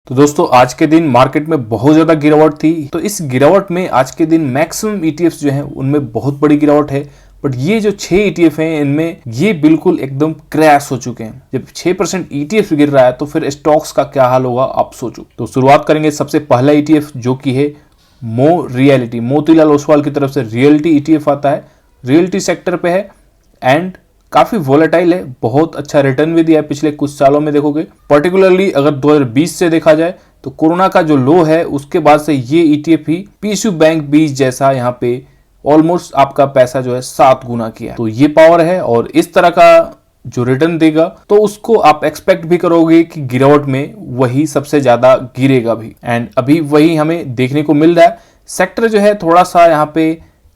तो दोस्तों आज के दिन मार्केट में बहुत ज्यादा गिरावट थी। तो इस गिरावट में आज के दिन मैक्सिमम ईटीएफ्स जो हैं उनमें बहुत बड़ी गिरावट है। बट ये जो 6 ईटीएफ हैं इनमें ये बिल्कुल एकदम क्रैश हो चुके हैं। जब 6% ईटीएफ गिर रहा है तो फिर स्टॉक्स का क्या हाल होगा आप सोचो। तो शुरुआत करेंगे सबसे पहला ईटीएफ जो कि है रियलिटी। मोतीलाल ओसवाल की तरफ से रियलिटी ईटीएफ आता है, रियलिटी सेक्टर पे है एंड काफी वोलेटाइल है। बहुत अच्छा रिटर्न भी दिया है पिछले कुछ सालों में देखोगे। पर्टिकुलरली अगर 2020 से देखा जाए तो कोरोना का जो लो है उसके बाद से ये ईटीएफ ही पीएसयू बैंक 20 जैसा यहाँ पे ऑलमोस्ट आपका पैसा जो है 7 गुना किया। तो ये पावर है और इस तरह का जो रिटर्न देगा तो उसको आप एक्सपेक्ट भी करोगे कि गिरावट में वही सबसे ज्यादा गिरेगा भी। एंड अभी वही हमें देखने को मिल रहा है। सेक्टर जो है थोड़ा सा यहाँ पे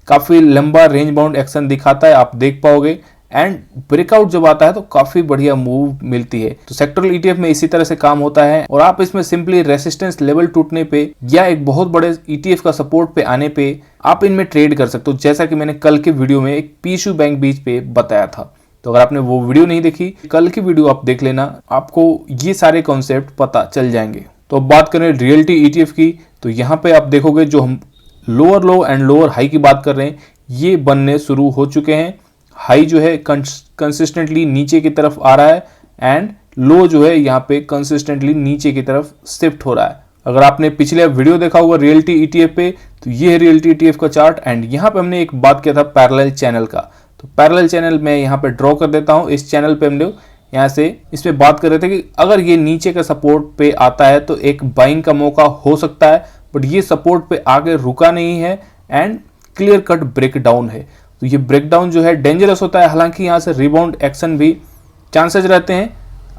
काफी लंबा रेंज बाउंड एक्शन दिखाता है, आप देख पाओगे। एंड ब्रेकआउट जब आता है तो काफी बढ़िया मूव मिलती है। तो सेक्टरल ईटीएफ में इसी तरह से काम होता है और आप इसमें सिंपली रेसिस्टेंस लेवल टूटने पे या एक बहुत बड़े ईटीएफ का सपोर्ट पे आने पे आप इनमें ट्रेड कर सकते हो, जैसा कि मैंने कल के वीडियो में एक पीएसयू बैंक 20 पे बताया था। तो अगर आपने वो वीडियो नहीं देखी, कल की वीडियो आप देख लेना, आपको ये सारे कॉन्सेप्ट पता चल जाएंगे। तो अब बात करें रियलिटी ईटीएफ की, तो यहाँ पे आप देखोगे जो हम lower low and lower high की बात कर रहे हैं ये बनने शुरू हो चुके हैं। हाई जो है कंसिस्टेंटली नीचे की तरफ आ रहा है एंड लो जो है यहाँ पे कंसिस्टेंटली नीचे की तरफ शिफ्ट हो रहा है। अगर आपने पिछले वीडियो देखा होगा रियलिटी ईटीएफ पे तो ये है रियलिटी ईटीएफ का चार्ट। एंड यहाँ पे हमने एक बात किया था पैरेलल चैनल का, तो पैरेलल चैनल मैं यहाँ पे ड्रॉ कर देता हूँ। इस चैनल पे हमने यहाँ से इस पे बात कर रहे थे कि अगर ये नीचे का सपोर्ट पे आता है तो एक बाइंग का मौका हो सकता है, बट ये सपोर्ट पे आगे रुका नहीं है and clear cut break down है। तो ये ब्रेकडाउन जो है डेंजरस होता है। हालांकि यहाँ से रिबाउंड एक्शन भी चांसेस रहते हैं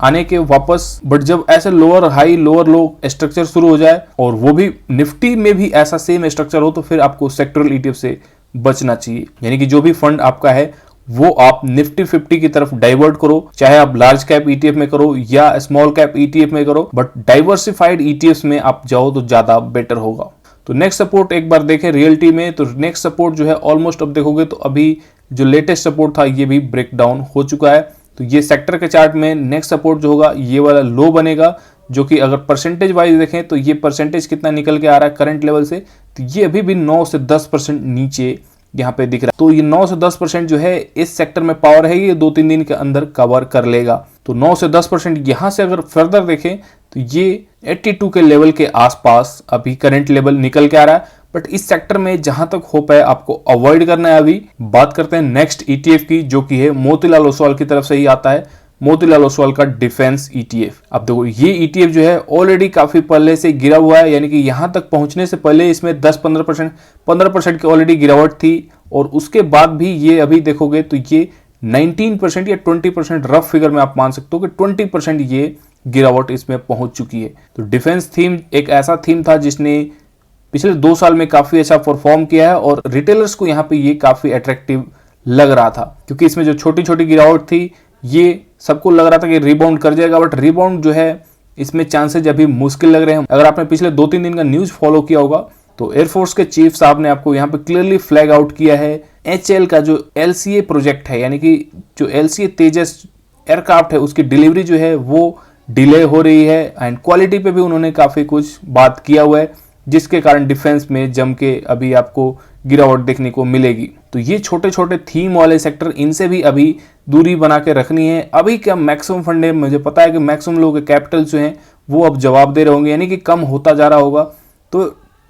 आने के वापस, बट जब ऐसे लोअर हाई लोअर लो स्ट्रक्चर शुरू हो जाए और वो भी निफ्टी में भी ऐसा सेम स्ट्रक्चर हो तो फिर आपको सेक्टरल ईटीएफ से बचना चाहिए। यानी कि जो भी फंड आपका है वो आप निफ्टी 50 की तरफ डाइवर्ट करो, चाहे आप लार्ज कैप ईटीएफ में करो या स्मॉल कैप ईटीएफ में करो, बट डाइवर्सिफाइड ईटीएफ में आप जाओ तो ज्यादा बेटर होगा। तो नेक्स्ट सपोर्ट एक बार देखें रियलिटी में, तो नेक्स्ट सपोर्ट जो है ऑलमोस्ट अब देखोगे तो अभी जो लेटेस्ट सपोर्ट था ये भी ब्रेक डाउन हो चुका है। तो ये सेक्टर के चार्ट में नेक्स्ट सपोर्ट जो होगा ये वाला लो बनेगा, जो कि अगर परसेंटेज वाइज देखें तो ये परसेंटेज कितना निकल के आ रहा है करंट लेवल से, तो ये अभी भी 9 से 10% नीचे यहाँ पे दिख रहा है। तो ये 9 से 10% जो है इस सेक्टर में पावर है, ये 2-3 दिन के अंदर कवर कर लेगा। तो 9 से 10% यहाँ से अगर फर्दर देखें तो ये 82 के लेवल के आसपास अभी करंट लेवल निकल के आ रहा है। बट इस सेक्टर में जहां तक हो पाए आपको अवॉइड करना है। अभी बात करते हैं नेक्स्ट ईटीएफ की, जो कि है मोतीलाल ओसवाल की तरफ से ही आता है, मोतीलाल ओसवाल का डिफेंस ईटीएफ। अब देखो ये ईटीएफ जो है ऑलरेडी काफी पहले से गिरा हुआ है, यानी कि यहां तक पहुंचने से पहले इसमें 10-15% की ऑलरेडी गिरावट थी और उसके बाद भी ये अभी देखोगे तो ये 19% या 20% रफ फिगर में आप मान सकते हो कि 20% ये गिरावट इसमें पहुंच चुकी है। तो डिफेंस थीम एक ऐसा थीम था जिसने पिछले 2 साल में काफी अच्छा परफॉर्म किया है और रिटेलर्स को यहाँ पे ये काफी अट्रैक्टिव लग रहा था, क्योंकि इसमें जो छोटी छोटी गिरावट थी ये सबको लग रहा था कि रिबाउंड कर जाएगा, बट रिबाउंड जो है इसमें चांसेज अभी मुश्किल लग रहे हैं। अगर आपने पिछले 2-3 दिन का न्यूज फॉलो किया होगा तो एयरफोर्स के चीफ साहब ने आपको यहाँ पे क्लियरली फ्लैग आउट किया है HAL का जो LCA प्रोजेक्ट है, यानी कि जो LCA तेजस एयरक्राफ्ट है उसकी डिलीवरी जो है वो डिले हो रही है एंड क्वालिटी पे भी उन्होंने काफी कुछ बात किया हुआ है, जिसके कारण डिफेंस में जम के अभी आपको गिरावट देखने को मिलेगी। तो ये छोटे छोटे थीम वाले सेक्टर, इनसे भी अभी दूरी बना के रखनी है। अभी क्या मैक्सिमम फंड है, मुझे पता है कि मैक्सिमम लोगों के कैपिटल जो हैं वो अब जवाब दे रहे होंगे, यानी कि कम होता जा रहा होगा। तो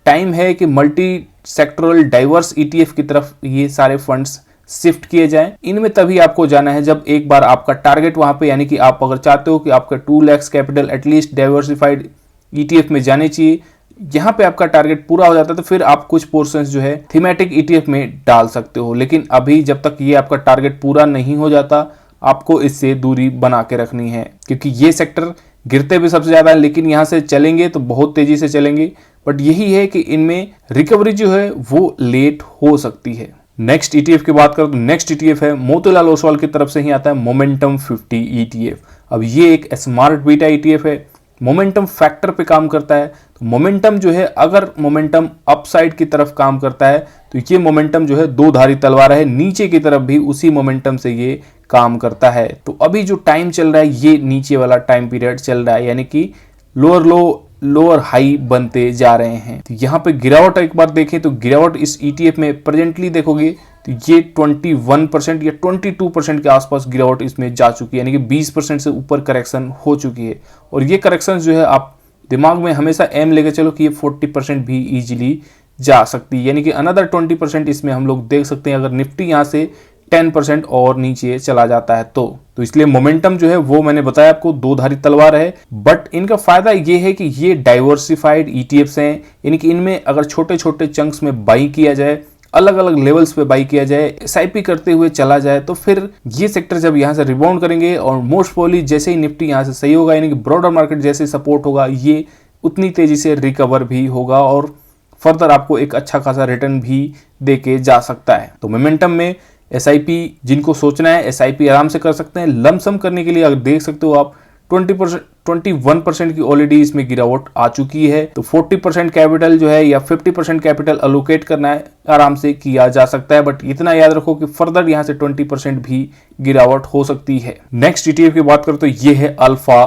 टाइम है कि मल्टी सेक्टरल डाइवर्स ईटीएफ की तरफ ये सारे फंड्स शिफ्ट किए जाएं। इनमें तभी आपको जाना है जब एक बार आपका टारगेट वहां पे, यानी कि आप अगर चाहते हो कि आपका 2 lakh capital at least diversified ETF में जाने चाहिए, यहाँ पे आपका टारगेट पूरा हो जाता है तो फिर आप कुछ पोर्शंस जो है थीमेटिक ईटीएफ में डाल सकते हो। लेकिन अभी जब तक ये आपका टारगेट पूरा नहीं हो जाता आपको इससे दूरी बना के रखनी है, क्योंकि ये सेक्टर गिरते भी सबसे ज्यादा है, लेकिन यहाँ से चलेंगे तो बहुत तेजी से चलेंगे। बट यही है कि इनमें रिकवरी जो है वो लेट हो सकती है। नेक्स्ट ईटीएफ की बात करें तो नेक्स्ट ईटीएफ है मोतीलाल ओसवाल की तरफ से ही आता है मोमेंटम 50 ईटीएफ। अब ये एक स्मार्ट बीटा ईटीएफ है, मोमेंटम फैक्टर पे काम करता है। तो मोमेंटम जो है, अगर मोमेंटम अपसाइड की तरफ काम करता है तो ये मोमेंटम जो है दो धारी तलवार है, नीचे की तरफ भी उसी मोमेंटम से ये काम करता है। तो अभी जो टाइम चल रहा है ये नीचे वाला टाइम पीरियड चल रहा है, यानी कि लोअर लो लोअर हाई बनते जा रहे हैं। तो यहाँ पे गिरावट एक बार देखें तो गिरावट इस ETF में प्रेजेंटली देखोगे तो ये 21% या 22% के आसपास गिरावट इसमें जा चुकी है, यानी कि 20% से ऊपर करेक्शन हो चुकी है। और ये करेक्शन जो है आप दिमाग में हमेशा एम लेके चलो कि ये 40% भी इजीली जा सकती है, यानी कि अनदर 20% इसमें हम लोग देख सकते हैं अगर निफ्टी यहाँ से 10% और नीचे चला जाता है तो इसलिए मोमेंटम जो है वो मैंने बताया आपको दो धारी तलवार है। बट इनका फायदा ये है कि ये डाइवर्सिफाइड ETFs हैं, यानी कि इनमें अगर छोटे छोटे चंक्स में बाई किया जाए, अलग अलग लेवल्स पे बाई किया जाए, SIP करते हुए चला जाए, तो फिर ये सेक्टर जब यहाँ से रिबाउंड करेंगे और मोस्ट प्रोबेबली जैसे ही निफ्टी यहाँ से सही होगा, यानी कि ब्रॉडर मार्केट जैसे सपोर्ट होगा, ये उतनी तेजी से रिकवर भी होगा और फर्दर आपको एक अच्छा खासा रिटर्न भी देके जा सकता है। तो मोमेंटम में SIP जिनको सोचना है SIP आराम से कर सकते हैं। लमसम करने के लिए अगर देख सकते हो आप 21% की ऑलरेडी इसमें गिरावट आ चुकी है। तो 40% कैपिटल जो है या 50% कैपिटल अलोकेट करना है आराम से किया जा सकता है। बट इतना याद रखो कि फर्दर यहाँ से 20% भी गिरावट हो सकती है। नेक्स्ट ETF की बात करो तो ये है अल्फा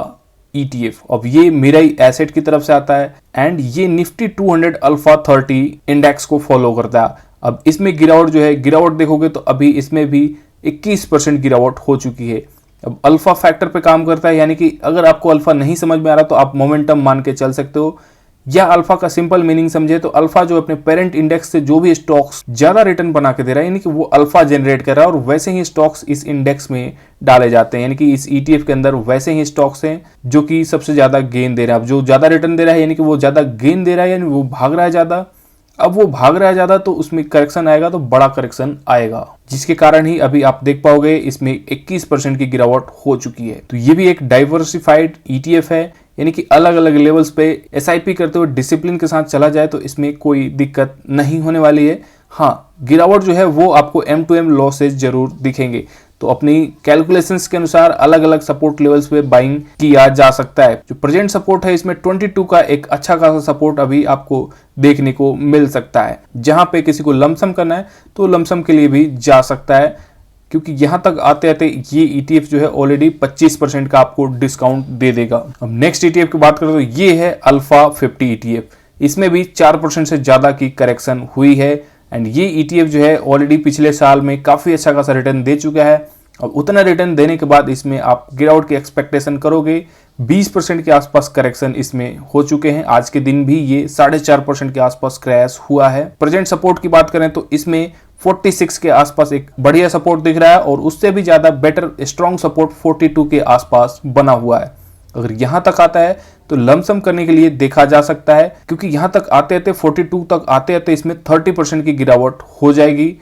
ETF। अब ये मिराई एसेट की तरफ से आता है एंड ये निफ्टी 200 अल्फा 30 इंडेक्स को फॉलो करता है। अब इसमें गिरावट जो है, गिरावट देखोगे तो अभी इसमें भी 21% गिरावट हो चुकी है। अब अल्फा फैक्टर पे काम करता है, यानी कि अगर आपको अल्फा नहीं समझ में आ रहा तो आप मोमेंटम मान के चल सकते हो, या अल्फा का सिंपल मीनिंग समझे तो अल्फा जो अपने पेरेंट इंडेक्स से जो भी स्टॉक्स ज्यादा रिटर्न बना के दे रहा है, यानी कि वो अल्फा जनरेट कर रहा है और वैसे ही स्टॉक्स इस इंडेक्स में डाले जाते हैं, यानी कि इस ETF के अंदर वैसे ही स्टॉक्स हैं जो कि सबसे ज्यादा गेन दे रहा है। अब जो ज्यादा रिटर्न दे रहा है यानी कि वो ज्यादा गेन दे रहा है, यानी वो भाग रहा है ज्यादा। अब वो भाग रहा है ज्यादा तो उसमें करेक्शन आएगा तो बड़ा करेक्शन आएगा, जिसके कारण ही अभी आप देख पाओगे इसमें 21% की गिरावट हो चुकी है। तो ये भी एक डाइवर्सिफाइड ETF है, यानी कि अलग अलग लेवल्स पे SIP करते हुए डिसिप्लिन के साथ चला जाए तो इसमें कोई दिक्कत नहीं होने वाली है। हाँ, गिरावट जो है वो आपको M2M लॉसेज जरूर दिखेंगे, तो अपनी कैलकुलेशंस के अनुसार अलग अलग सपोर्ट लेवल्स पे बाइंग किया जा सकता है। जो प्रेजेंट सपोर्ट है इसमें 22 का एक अच्छा खासा सपोर्ट अभी आपको देखने को मिल सकता है। जहां पे किसी को लमसम करना है तो लमसम के लिए भी जा सकता है, क्योंकि यहां तक आते आते ये ETF जो है ऑलरेडी 25% का आपको डिस्काउंट दे देगा। अब नेक्स्ट ETF की बात करें तो ये है अल्फा 50 ETF। इसमें भी 4% से ज्यादा की करेक्शन हुई है एंड ये ETF जो है ऑलरेडी पिछले साल में काफी अच्छा खासा रिटर्न दे चुका है। अब उतना रिटर्न देने के बाद इसमें आप गिरावट की एक्सपेक्टेशन करोगे। 20% के आसपास करेक्शन इसमें हो चुके हैं। आज के दिन भी ये 4.5% के आसपास क्रैश हुआ है। प्रेजेंट सपोर्ट की बात करें तो इसमें 46 के आसपास एक बढ़िया सपोर्ट दिख रहा है और उससे भी ज्यादा बेटर स्ट्रॉन्ग सपोर्ट 42 के आसपास बना हुआ है। अगर यहां तक आता है तो लमसम करने के लिए देखा जा सकता है, क्योंकि यहां तक आते आते 42 तक आते आते इसमें 30% की गिरावट हो जाएगी।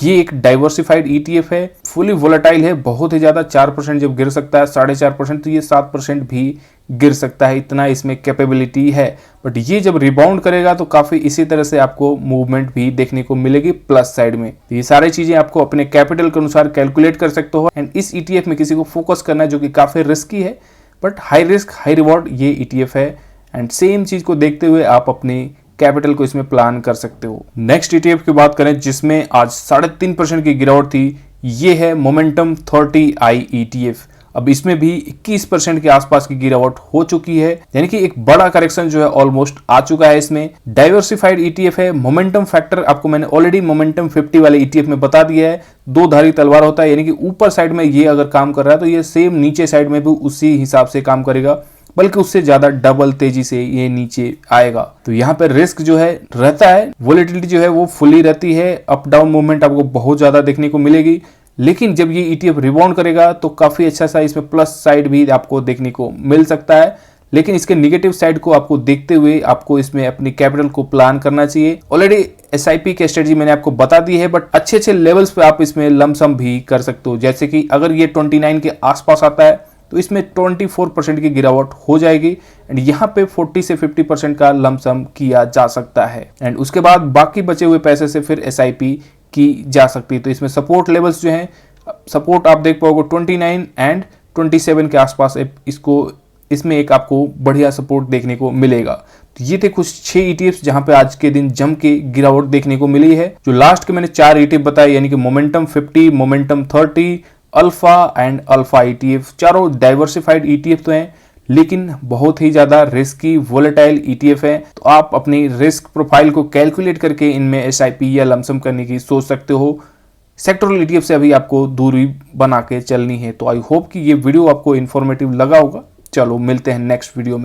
ये एक डाइवर्सिफाइड ETF है, फुली वोलेटाइल है, बहुत ही ज्यादा 4% जब गिर सकता है 4.5% तो ये 7% भी गिर सकता है, इतना इसमें कैपेबिलिटी है। बट ये जब रिबाउंड करेगा तो काफी इसी तरह से आपको मूवमेंट भी देखने को मिलेगी प्लस साइड में। तो ये सारी चीजें आपको अपने कैपिटल के अनुसार कैलकुलेट कर सकते हो। एंड इस ETF में किसी को फोकस करना है जो कि काफी रिस्की है, but high risk high reward ये ETF है। एंड सेम चीज को देखते हुए आप अपनी कैपिटल को इसमें प्लान कर सकते हो। नेक्स्ट ETF की बात करें जिसमें आज 3.5% की गिरावट थी, ये है मोमेंटम 30i ETF। अब इसमें भी 21% के आसपास की गिरावट हो चुकी है, यानी कि एक बड़ा करेक्शन जो है ऑलमोस्ट आ चुका है। इसमें डाइवर्सिफाइड ETF है। मोमेंटम फैक्टर आपको मैंने ऑलरेडी मोमेंटम 50 वाले ETF में बता दिया है, दो धारी तलवार होता है, यानी कि ऊपर साइड में ये अगर काम कर रहा है तो ये सेम नीचे साइड में भी उसी हिसाब से काम करेगा, बल्कि उससे ज्यादा डबल तेजी से ये नीचे आएगा। तो यहाँ पे रिस्क जो है रहता है, वोलेटिलिटी जो है वो फुली रहती है, अप डाउन मूवमेंट आपको बहुत ज्यादा देखने को मिलेगी। लेकिन जब ये ETF रिबाउंड करेगा तो काफी अच्छा सा इसमें प्लस साइड भी आपको देखने को मिल सकता है। लेकिन इसके निगेटिव साइड को आपको देखते हुए आपको इसमें अपनी कैपिटल को प्लान करना चाहिए। ऑलरेडी SIP की स्ट्रेटजी मैंने आपको बता दी है, बट अच्छे अच्छे लेवल्स पे आप इसमें लमसम भी कर सकते हो। जैसे कि अगर ये 29 के आसपास आता है तो इसमें 24% की गिरावट हो जाएगी एंड यहाँ पे 40 से 50% का लमसम किया जा सकता है। एंड उसके बाद बाकी बचे हुए पैसे से फिर SIP की जा सकती है। तो इसमें सपोर्ट लेवल्स जो हैं, सपोर्ट आप देख पाओगे 29 एंड 27 के आसपास इसमें एक आपको बढ़िया सपोर्ट देखने को मिलेगा। तो ये थे कुछ 6 ETFs जहां पे आज के दिन जम के गिरावट देखने को मिली है। जो लास्ट के मैंने 4 ETF बताए, यानी कि momentum 50, momentum 30, alpha and alpha ETF, चारों डाइवर्सिफाइड ETF तो हैं, लेकिन बहुत ही ज़्यादा रिस्की वोलेटाइल ETF है। तो आप अपनी रिस्क प्रोफाइल को कैलकुलेट करके इनमें SIP या लमसम करने की सोच सकते हो। सेक्टोरल ETF से अभी आपको दूरी बना के चलनी है। तो आई होप कि ये वीडियो आपको इन्फॉर्मेटिव लगा होगा। चलो मिलते हैं नेक्स्ट वीडियो में।